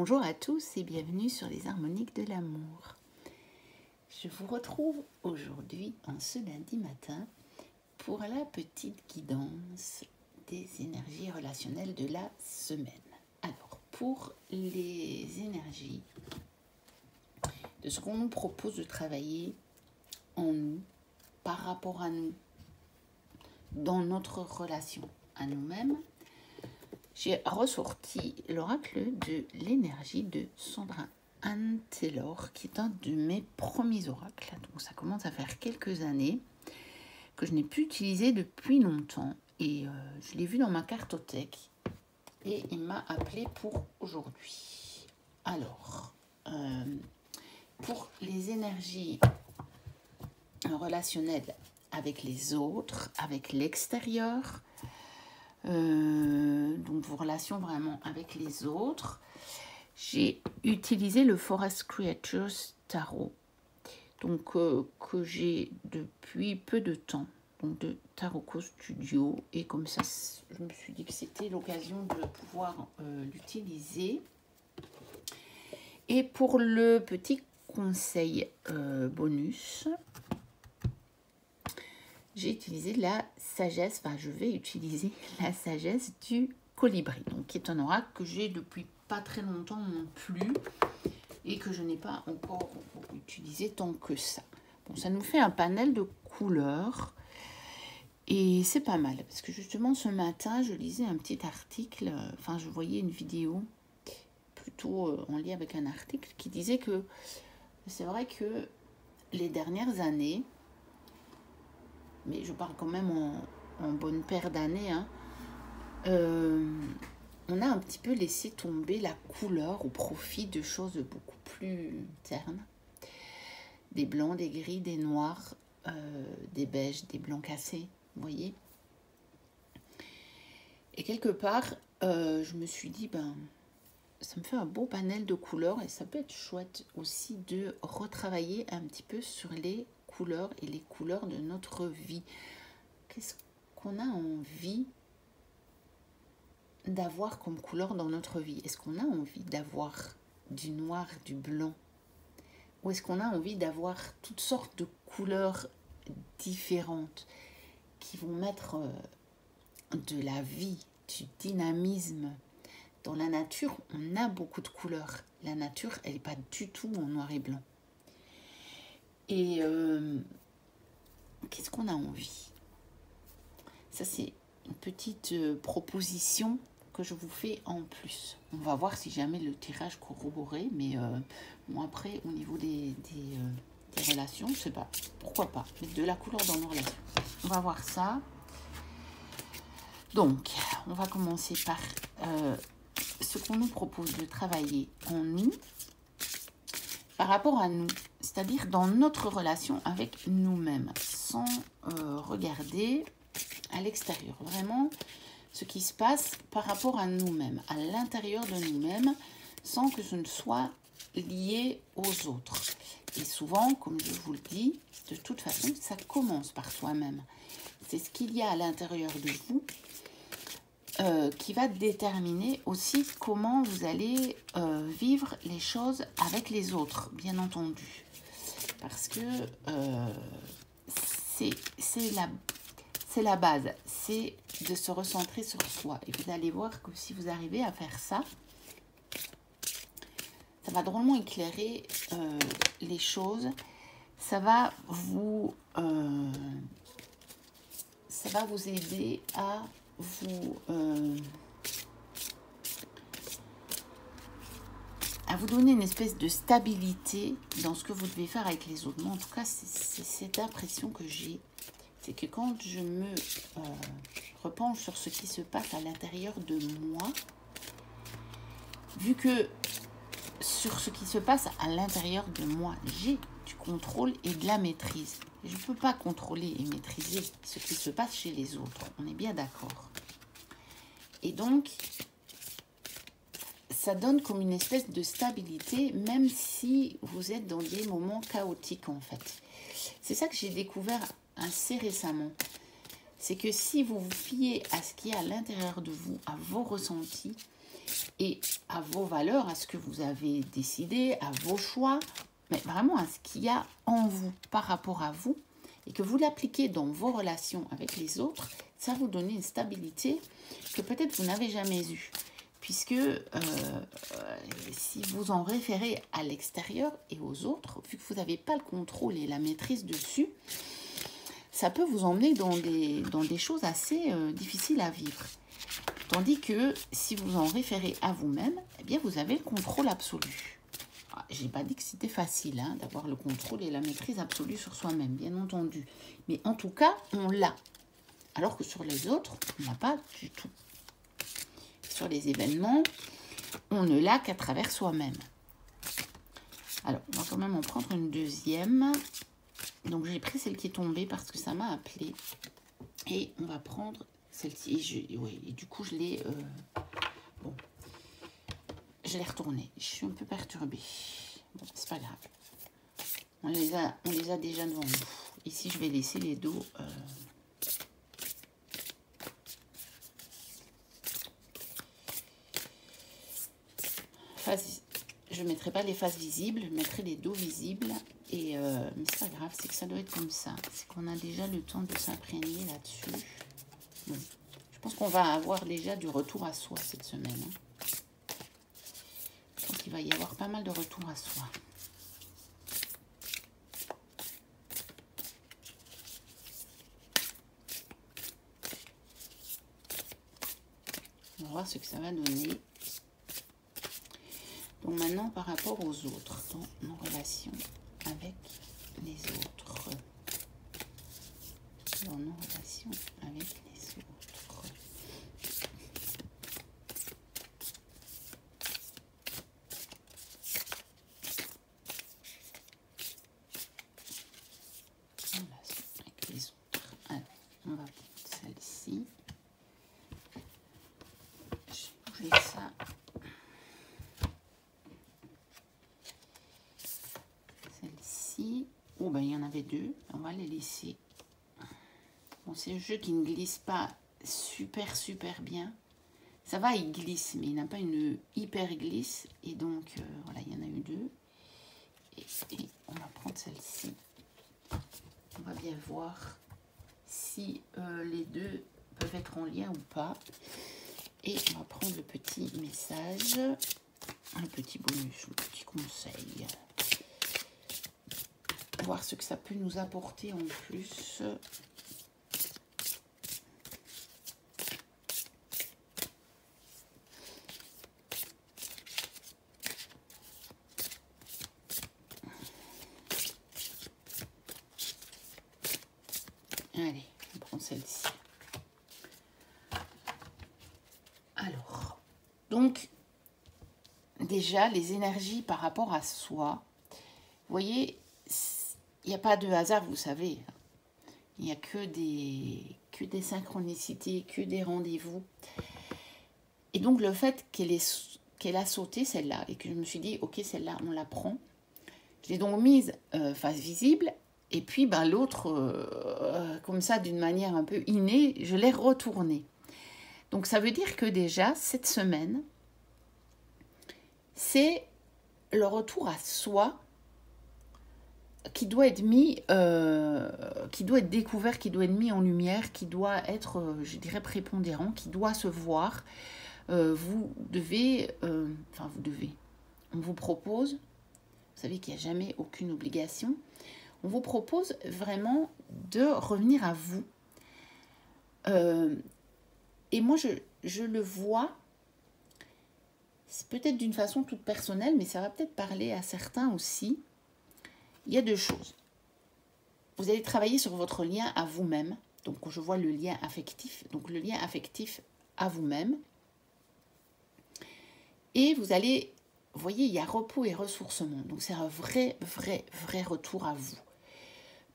Bonjour à tous et bienvenue sur les harmoniques de l'amour. Je vous retrouve aujourd'hui en ce lundi matin pour la petite guidance des énergies relationnelles de la semaine. Alors, pour les énergies de ce qu'on nous propose de travailler en nous, par rapport à nous, dans notre relation à nous-mêmes, j'ai ressorti l'oracle de l'énergie de Sandra Anne Taylor, qui est un de mes premiers oracles. Donc ça commence à faire quelques années que je n'ai plus utilisé depuis longtemps. Et je l'ai vu dans ma cartothèque et il m'a appelé pour aujourd'hui. Alors, pour les énergies relationnelles avec les autres, avec l'extérieur, donc vos relations vraiment avec les autres, j'ai utilisé le Forest Creatures Tarot, donc que j'ai depuis peu de temps, donc de Tarotco Studio, et comme ça je me suis dit que c'était l'occasion de pouvoir l'utiliser. Et pour le petit conseil bonus, j'ai utilisé la sagesse, enfin je vais utiliser la sagesse du colibri, donc qui est un oracle que j'ai depuis pas très longtemps non plus et que je n'ai pas encore utilisé tant que ça. Bon, ça nous fait un panel de couleurs et c'est pas mal parce que justement ce matin je lisais un petit article, enfin je voyais une vidéo plutôt en lien avec un article qui disait que c'est vrai que les dernières années, mais je parle quand même en bonne paire d'années, hein, on a un petit peu laissé tomber la couleur au profit de choses beaucoup plus ternes. Des blancs, des gris, des noirs, des beiges, des blancs cassés, vous voyez. Et quelque part, je me suis dit, ça me fait un beau panel de couleurs et ça peut être chouette aussi de retravailler un petit peu sur les couleurs et les couleurs de notre vie. Qu'est-ce qu'on a envie d'avoir comme couleur dans notre vie? Est-ce qu'on a envie d'avoir du noir, du blanc? Ou est-ce qu'on a envie d'avoir toutes sortes de couleurs différentes qui vont mettre de la vie, du dynamisme? Dans la nature, on a beaucoup de couleurs. La nature, elle n'est pas du tout en noir et blanc. Et qu'est-ce qu'on a envie? Ça, c'est une petite proposition que je vous fais en plus. On va voir si jamais le tirage corroboré, mais bon, après, au niveau des relations, je sais pas, pourquoi pas, mettre de la couleur dans nos relations. On va voir ça. Donc, on va commencer par ce qu'on nous propose de travailler en nous, par rapport à nous, c'est-à-dire dans notre relation avec nous-mêmes, sans regarder à l'extérieur. Vraiment, ce qui se passe par rapport à nous-mêmes, à l'intérieur de nous-mêmes, sans que ce ne soit lié aux autres. Et souvent, comme je vous le dis, de toute façon, ça commence par soi-même. C'est ce qu'il y a à l'intérieur de vous qui va déterminer aussi comment vous allez vivre les choses avec les autres, bien entendu. Parce que c'est la base, c'est de se recentrer sur soi. Et vous allez voir que si vous arrivez à faire ça, ça va drôlement éclairer les choses. Ça va vous aider à vous donner une espèce de stabilité dans ce que vous devez faire avec les autres. Moi, en tout cas, c'est cette impression que j'ai. C'est que quand je me repenche sur ce qui se passe à l'intérieur de moi, vu que sur ce qui se passe à l'intérieur de moi, j'ai du contrôle et de la maîtrise. Je ne peux pas contrôler et maîtriser ce qui se passe chez les autres. On est bien d'accord. Et donc, ça donne comme une espèce de stabilité, même si vous êtes dans des moments chaotiques, en fait. C'est ça que j'ai découvert assez récemment. C'est que si vous vous fiez à ce qui est à l'intérieur de vous, à vos ressentis, et à vos valeurs, à ce que vous avez décidé, à vos choix, mais vraiment à ce qu'il y a en vous, par rapport à vous, et que vous l'appliquez dans vos relations avec les autres, ça vous donne une stabilité que peut-être vous n'avez jamais eue. Puisque si vous en référez à l'extérieur et aux autres, vu que vous n'avez pas le contrôle et la maîtrise dessus, ça peut vous emmener dans des choses assez difficiles à vivre. Tandis que si vous en référez à vous-même, eh bien vous avez le contrôle absolu. Je n'ai pas dit que c'était facile hein, d'avoir le contrôle et la maîtrise absolue sur soi-même, bien entendu. Mais en tout cas, on l'a. Alors que sur les autres, on n'a pas du tout. Sur les événements, on ne l'a qu'à travers soi-même. Alors, on va quand même en prendre une deuxième. Donc, j'ai pris celle qui est tombée parce que ça m'a appelé. Et on va prendre celle-ci. Oui, et du coup, je l'ai... bon, je l'ai retournée. Je suis un peu perturbée. Bon, c'est pas grave. On les a déjà devant nous. Ici, je vais laisser les dos... je ne mettrai pas les faces visibles, je mettrai les dos visibles. Et, mais c'est pas grave, c'est que ça doit être comme ça. C'est qu'on a déjà le temps de s'imprégner là-dessus. Bon. Je pense qu'on va avoir déjà du retour à soi cette semaine. Hein. Je pense qu'il va y avoir pas mal de retour à soi. On va voir ce que ça va donner. Donc maintenant, par rapport aux autres, dans nos relations avec les autres. Dans nos relations avec les autres. Relations avec les autres. Alors, on va prendre celle-ci. Je vais bouger ça. Celle-ci. Oh, ben il y en avait deux. On va les laisser. Bon, c'est un jeu qui ne glisse pas super bien. Ça va, il glisse, mais il n'a pas une hyper glisse. Et donc, voilà, il y en a eu deux. Et on va prendre celle-ci. On va bien voir si les deux peuvent être en lien ou pas. Et on va prendre le petit message, le petit bonus, le petit conseil. Voir ce que ça peut nous apporter en plus. Allez, on prend celle-ci. Alors, donc, déjà, les énergies par rapport à soi, vous voyez, il n'y a pas de hasard, vous savez. Il n'y a que des synchronicités, que des rendez-vous. Et donc, le fait qu'elle a sauté, celle-là, et que je me suis dit, ok, celle-là, on la prend. Je l'ai donc mise face visible. Et puis, ben, l'autre, comme ça, d'une manière un peu innée, je l'ai retournée. Donc, ça veut dire que déjà, cette semaine, c'est le retour à soi qui doit être mis, qui doit être découvert, qui doit être mis en lumière, qui doit être, je dirais, prépondérant, qui doit se voir. Vous devez, on vous propose, vous savez qu'il n'y a jamais aucune obligation, on vous propose vraiment de revenir à vous. Et moi, je le vois, c'est peut-être d'une façon toute personnelle, mais ça va peut-être parler à certains aussi. Il y a deux choses. Vous allez travailler sur votre lien à vous-même. Donc, je vois le lien affectif. Donc, le lien affectif à vous-même. Et vous allez, vous voyez, il y a repos et ressourcement. Donc, c'est un vrai retour à vous.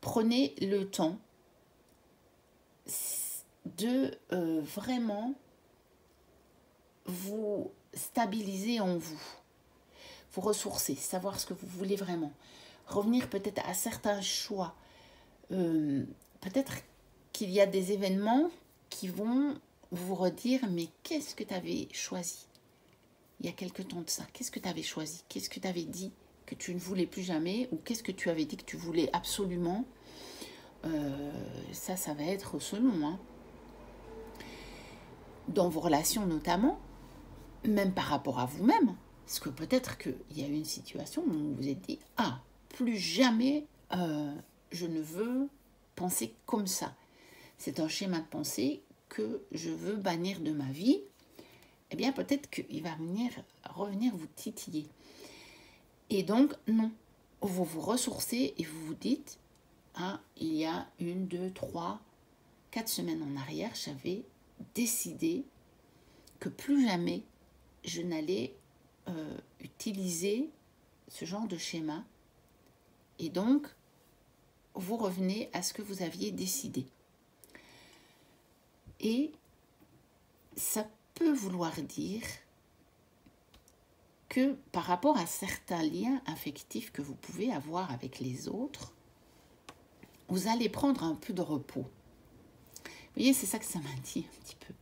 Prenez le temps de vraiment vous stabiliser en vous. Vous ressourcer, savoir ce que vous voulez vraiment. Revenir peut-être à certains choix. Peut-être qu'il y a des événements qui vont vous redire, mais qu'est-ce que tu avais choisi? il y a quelque temps de ça, qu'est-ce que tu avais choisi? Qu'est-ce que tu avais dit que tu ne voulais plus jamais? Ou qu'est-ce que tu avais dit que tu voulais absolument? Ça va être selon. Hein. Dans vos relations notamment, même par rapport à vous-même. Parce que peut-être qu'il y a eu une situation où vous vous êtes dit « Ah, plus jamais je ne veux penser comme ça. C'est un schéma de pensée que je veux bannir de ma vie. » Eh bien, peut-être qu'il va revenir vous titiller. Et donc, non. Vous vous ressourcez et vous vous dites « Ah, il y a 1, 2, 3, 4 semaines en arrière, j'avais décidé que plus jamais je n'allais utiliser ce genre de schéma. Et donc, vous revenez à ce que vous aviez décidé. Et ça peut vouloir dire que par rapport à certains liens affectifs que vous pouvez avoir avec les autres, vous allez prendre un peu de repos. Vous voyez, c'est ça que ça m'a dit un petit peu.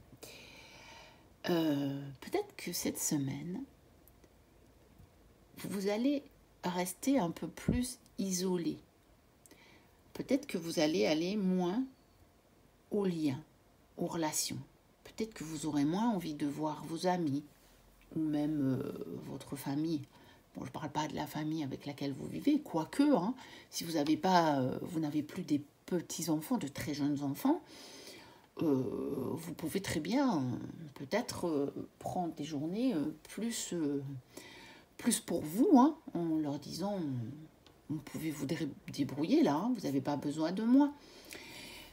Peut-être que cette semaine, vous allez rester un peu plus isolé. Peut-être que vous allez aller moins aux liens, aux relations. Peut-être que vous aurez moins envie de voir vos amis ou même votre famille. Bon, je ne parle pas de la famille avec laquelle vous vivez, quoique, hein, si vous n'avez plus des petits-enfants, de très jeunes enfants, vous pouvez très bien peut-être prendre des journées plus pour vous, hein, en leur disant vous pouvez vous débrouiller là, hein, vous n'avez pas besoin de moi.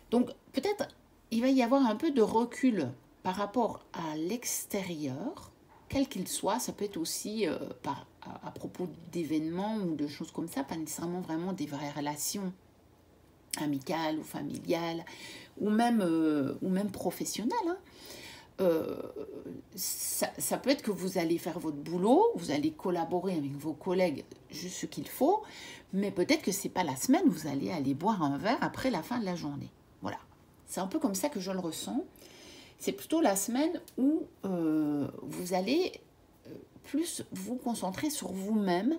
Donc peut-être il va y avoir un peu de recul par rapport à l'extérieur, quel qu'il soit. Ça peut être aussi à propos d'événements ou de choses comme ça, pas nécessairement vraiment des vraies relations amicales ou familiales ou même professionnelles. Hein. Ça peut être que vous allez faire votre boulot, vous allez collaborer avec vos collègues juste ce qu'il faut, mais peut-être que ce n'est pas la semaine où vous allez aller boire un verre après la fin de la journée. Voilà, c'est un peu comme ça que je le ressens. C'est plutôt la semaine où vous allez plus vous concentrer sur vous-même,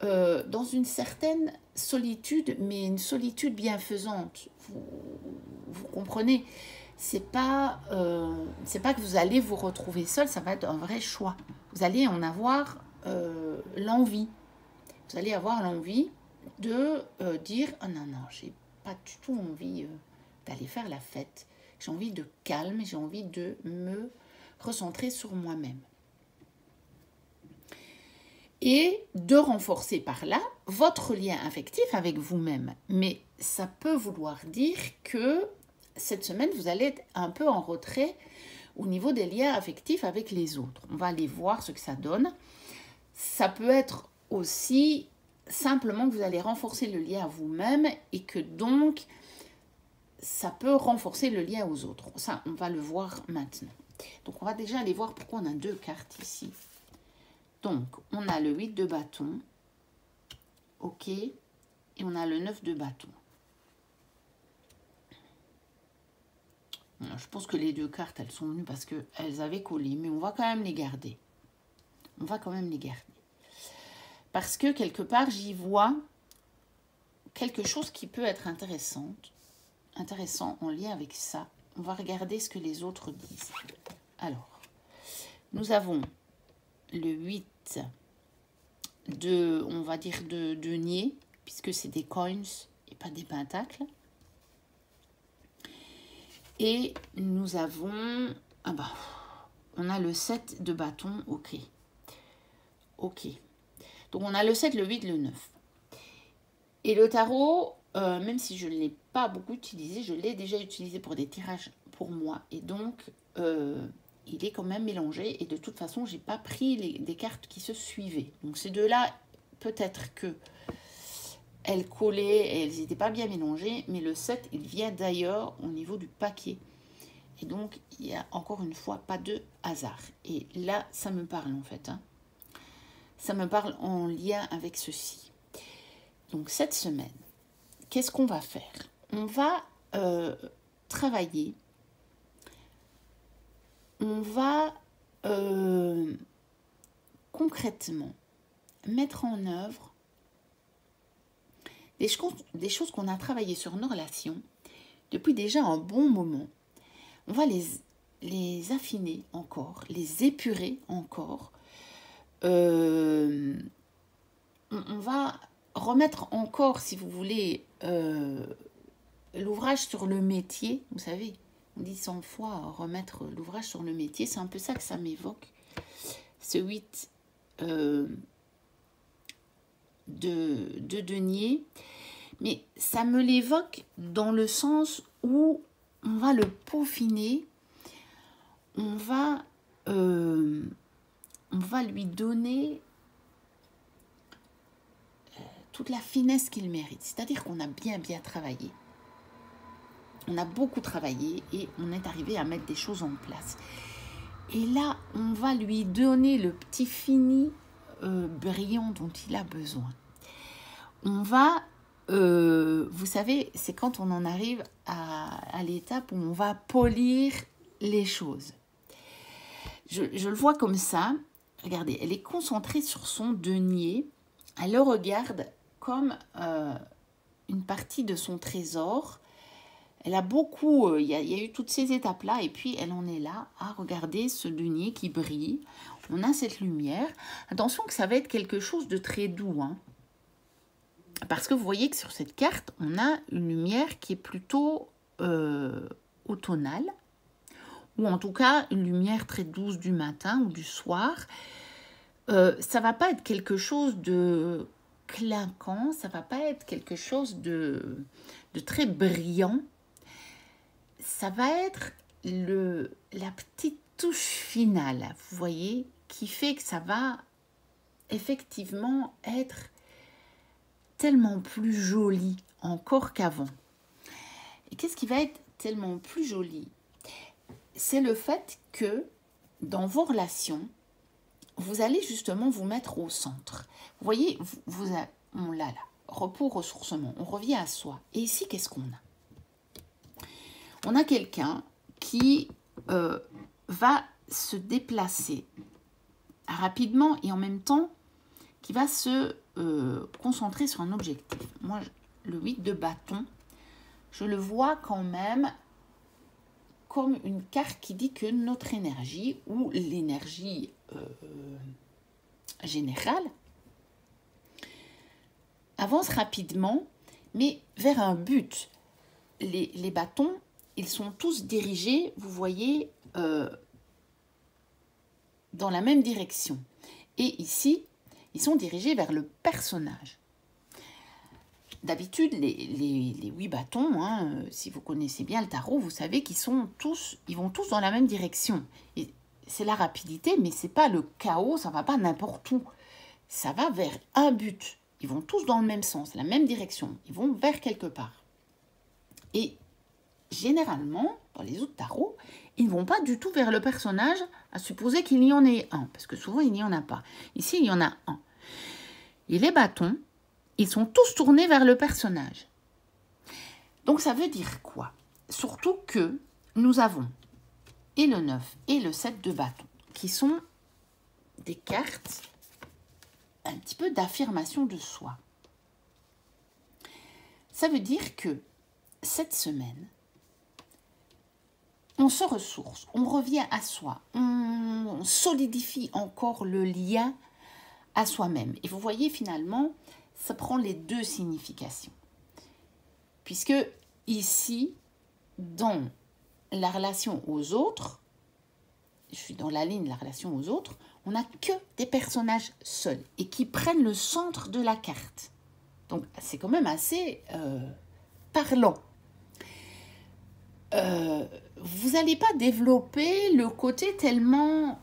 dans une certaine solitude, mais une solitude bienfaisante. Vous comprenez? C'est pas que vous allez vous retrouver seul, ça va être un vrai choix. Vous allez en avoir l'envie. Vous allez avoir l'envie de dire « Oh non, non, j'ai pas du tout envie d'aller faire la fête. J'ai envie de calme, j'ai envie de me recentrer sur moi-même. » Et de renforcer par là votre lien affectif avec vous-même. Mais ça peut vouloir dire que cette semaine, vous allez être un peu en retrait au niveau des liens affectifs avec les autres. On va aller voir ce que ça donne. Ça peut être aussi simplement que vous allez renforcer le lien à vous-même et que donc, ça peut renforcer le lien aux autres. Ça, on va le voir maintenant. Donc, on va déjà aller voir pourquoi on a 2 cartes ici. Donc, on a le 8 de bâton, ok, et on a le 9 de bâton. Je pense que les 2 cartes, elles sont venues parce qu'elles avaient collé, mais on va quand même les garder. On va quand même les garder. Parce que quelque part, j'y vois quelque chose qui peut être intéressant en lien avec ça. On va regarder ce que les autres disent. Alors, nous avons le 8 on va dire de denier, puisque c'est des coins et pas des pentacles. Et nous avons, on a le 7 de bâton, ok. Ok. Donc on a le 7, le 8, le 9. Et le tarot, même si je ne l'ai pas beaucoup utilisé, je l'ai déjà utilisé pour des tirages pour moi. Et donc, il est quand même mélangé. Et de toute façon, je n'ai pas pris des cartes qui se suivaient. Donc ces deux-là, peut-être que elles collaient et elles n'étaient pas bien mélangées. Mais le 7, il vient d'ailleurs au niveau du paquet. Et donc, il n'y a encore une fois pas de hasard. Et là, ça me parle en fait. Hein. Ça me parle en lien avec ceci. Donc, cette semaine, qu'est-ce qu'on va faire? On va travailler. On va concrètement mettre en œuvre des choses qu'on a travaillées sur nos relations depuis déjà un bon moment. On va les affiner encore, les épurer encore. On va remettre encore, si vous voulez, l'ouvrage sur le métier. Vous savez, on dit 100 fois remettre l'ouvrage sur le métier. C'est un peu ça que ça m'évoque. Ce 8 de denier. Mais ça me l'évoque dans le sens où on va le peaufiner. On va lui donner toute la finesse qu'il mérite. C'est-à-dire qu'on a bien travaillé. On a beaucoup travaillé et on est arrivé à mettre des choses en place. Et là, on va lui donner le petit fini brillant dont il a besoin. On va, vous savez, c'est quand on en arrive à l'étape où on va polir les choses. Je le vois comme ça. Regardez, elle est concentrée sur son denier. Elle le regarde comme une partie de son trésor. Elle a beaucoup, il y a eu toutes ces étapes-là, et puis elle en est là à regarder ce denier qui brille. On a cette lumière. Attention que ça va être quelque chose de très doux, hein. Parce que vous voyez que sur cette carte, on a une lumière qui est plutôt automnale, ou en tout cas une lumière très douce du matin ou du soir. Ça va pas être quelque chose de clinquant, ça va pas être quelque chose de très brillant. Ça va être la petite touche finale, vous voyez, qui fait que ça va effectivement être tellement plus joli encore qu'avant. Et qu'est-ce qui va être tellement plus joli? C'est le fait que dans vos relations, vous allez justement vous mettre au centre. Vous voyez, on l'a là, repos, ressourcement, on revient à soi. Et ici, qu'est-ce qu'on a? On a quelqu'un qui va se déplacer rapidement et en même temps qui va se concentrer sur un objectif. Moi, le 8 de bâton, je le vois quand même comme une carte qui dit que notre énergie ou l'énergie générale avance rapidement, mais vers un but. Les bâtons, ils sont tous dirigés, vous voyez, dans la même direction. Et ici, ils sont dirigés vers le personnage. D'habitude, les 8 bâtons, hein, si vous connaissez bien le tarot, vous savez qu'ils vont tous dans la même direction. Et c'est la rapidité, mais c'est pas le chaos, ça va pas n'importe où. Ça va vers un but. Ils vont tous dans le même sens, la même direction. Ils vont vers quelque part. Et généralement, dans les autres tarots, ils ne vont pas du tout vers le personnage, à supposer qu'il y en ait un, parce que souvent, il n'y en a pas. Ici, il y en a un. Et les bâtons, ils sont tous tournés vers le personnage. Donc, ça veut dire quoi? Surtout que nous avons et le 9 et le 7 de bâton, qui sont des cartes un petit peu d'affirmation de soi. Ça veut dire que cette semaine, on se ressource, on revient à soi, on solidifie encore le lien à soi-même. Et vous voyez finalement, ça prend les deux significations. Puisque ici, dans la relation aux autres, je suis dans la ligne de la relation aux autres, on n'a que des personnages seuls et qui prennent le centre de la carte. Donc c'est quand même assez parlant. Vous n'allez pas développer le côté tellement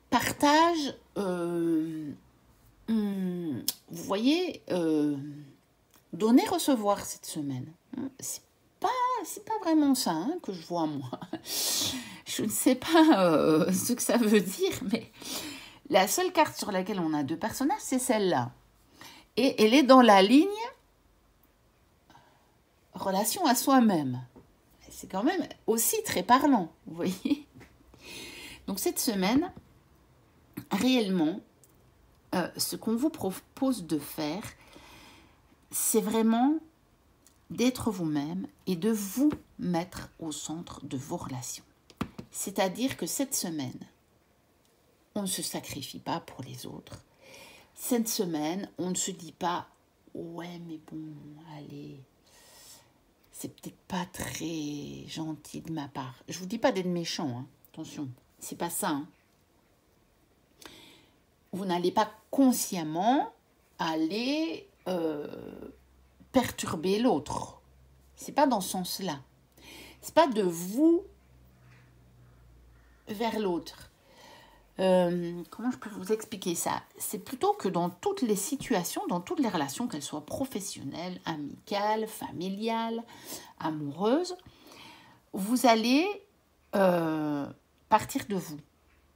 partage, vous voyez, donner-recevoir cette semaine. C'est pas vraiment ça hein, que je vois moi. Je ne sais pas ce que ça veut dire, mais la seule carte sur laquelle on a deux personnages, c'est celle-là. Et elle est dans la ligne relation à soi-même. C'est quand même aussi très parlant, vous voyez. Donc cette semaine, réellement, ce qu'on vous propose de faire, c'est vraiment d'être vous-même et de vous mettre au centre de vos relations. C'est-à-dire que cette semaine, on ne se sacrifie pas pour les autres. Cette semaine, on ne se dit pas « ouais, mais bon, allez, c'est peut-être pas très gentil de ma part. » Je vous dis pas d'être méchant, hein. Attention, c'est pas ça. Hein. Vous n'allez pas consciemment aller perturber l'autre. C'est pas dans ce sens-là. C'est pas de vous vers l'autre. Comment je peux vous expliquer ça? C'est plutôt que dans toutes les situations, dans toutes les relations, qu'elles soient professionnelles, amicales, familiales, amoureuses, vous allez partir de vous,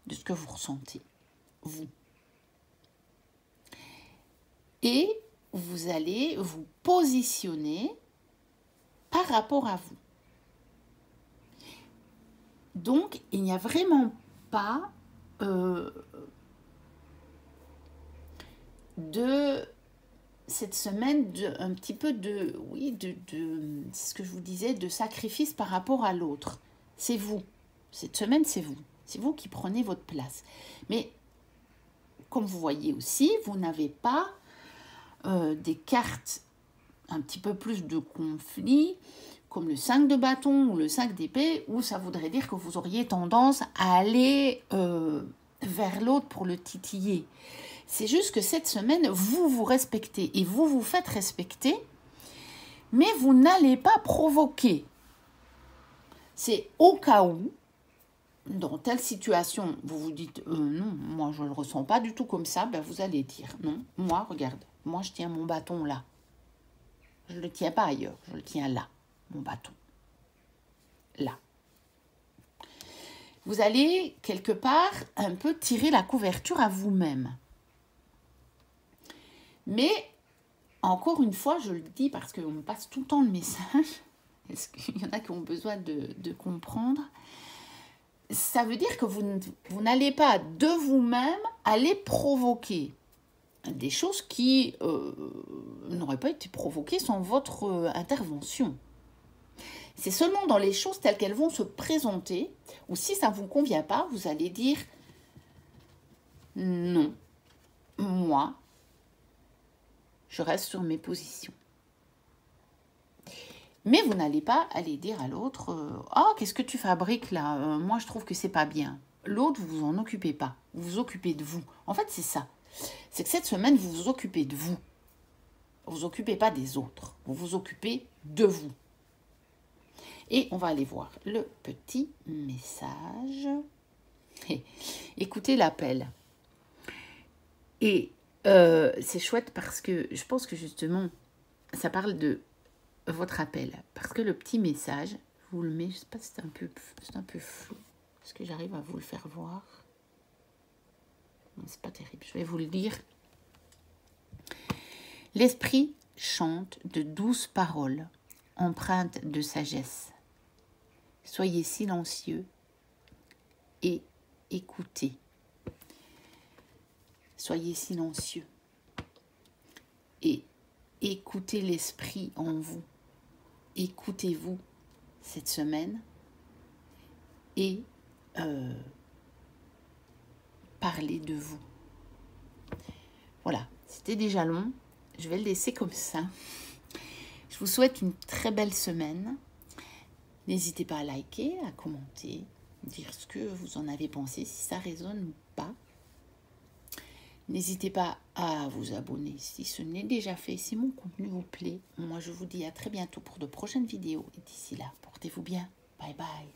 de ce que vous ressentez, vous. Et vous allez vous positionner par rapport à vous. Donc, il n'y a vraiment pas de cette semaine un petit peu de, oui, c'est ce que je vous disais, de sacrifice par rapport à l'autre. C'est vous. Cette semaine, c'est vous. C'est vous qui prenez votre place. Mais, comme vous voyez aussi, vous n'avez pas des cartes un petit peu plus de conflit, comme le 5 de bâton ou le 5 d'épée, où ça voudrait dire que vous auriez tendance à aller vers l'autre pour le titiller. C'est juste que cette semaine, vous vous respectez et vous vous faites respecter, mais vous n'allez pas provoquer. C'est au cas où, dans telle situation, vous vous dites non, moi je ne le ressens pas du tout comme ça, ben vous allez dire non, moi regarde, moi je tiens mon bâton là. Je ne le tiens pas ailleurs, je le tiens là, mon bâton. Là. Vous allez, quelque part, un peu tirer la couverture à vous-même. Mais, encore une fois, je le dis parce qu'on me passe tout le temps le message, est-ce qu'il y en a qui ont besoin de comprendre? Ça veut dire que vous n'allez pas de vous-même aller provoquer des choses qui n'auraient pas été provoquées sans votre intervention. C'est seulement dans les choses telles qu'elles vont se présenter, ou si ça ne vous convient pas, vous allez dire non, moi, je reste sur mes positions. Mais vous n'allez pas aller dire à l'autre « Oh, qu'est-ce que tu fabriques là moi, je trouve que c'est pas bien. » L'autre, vous vous en occupez pas. Vous vous occupez de vous. En fait, c'est ça. C'est que cette semaine, vous vous occupez de vous. Vous vous occupez pas des autres. Vous vous occupez de vous. Et on va aller voir le petit message. Écoutez l'appel. Et c'est chouette parce que je pense que justement, ça parle de votre appel. Parce que le petit message, je vous le mets, je sais pas si c'est un peu flou. Est-ce que j'arrive à vous le faire voir? Non, c'est pas terrible. Je vais vous le dire. L'esprit chante de douces paroles, empreintes de sagesse. Soyez silencieux et écoutez. Soyez silencieux et écoutez l'esprit en vous. Écoutez-vous cette semaine et parlez de vous. Voilà, c'était déjà long. Je vais le laisser comme ça. Je vous souhaite une très belle semaine. N'hésitez pas à liker, à commenter, dire ce que vous en avez pensé, si ça résonne ou pas. N'hésitez pas à vous abonner si ce n'est déjà fait, si mon contenu vous plaît. Moi, je vous dis à très bientôt pour de prochaines vidéos. Et d'ici là, portez-vous bien. Bye bye.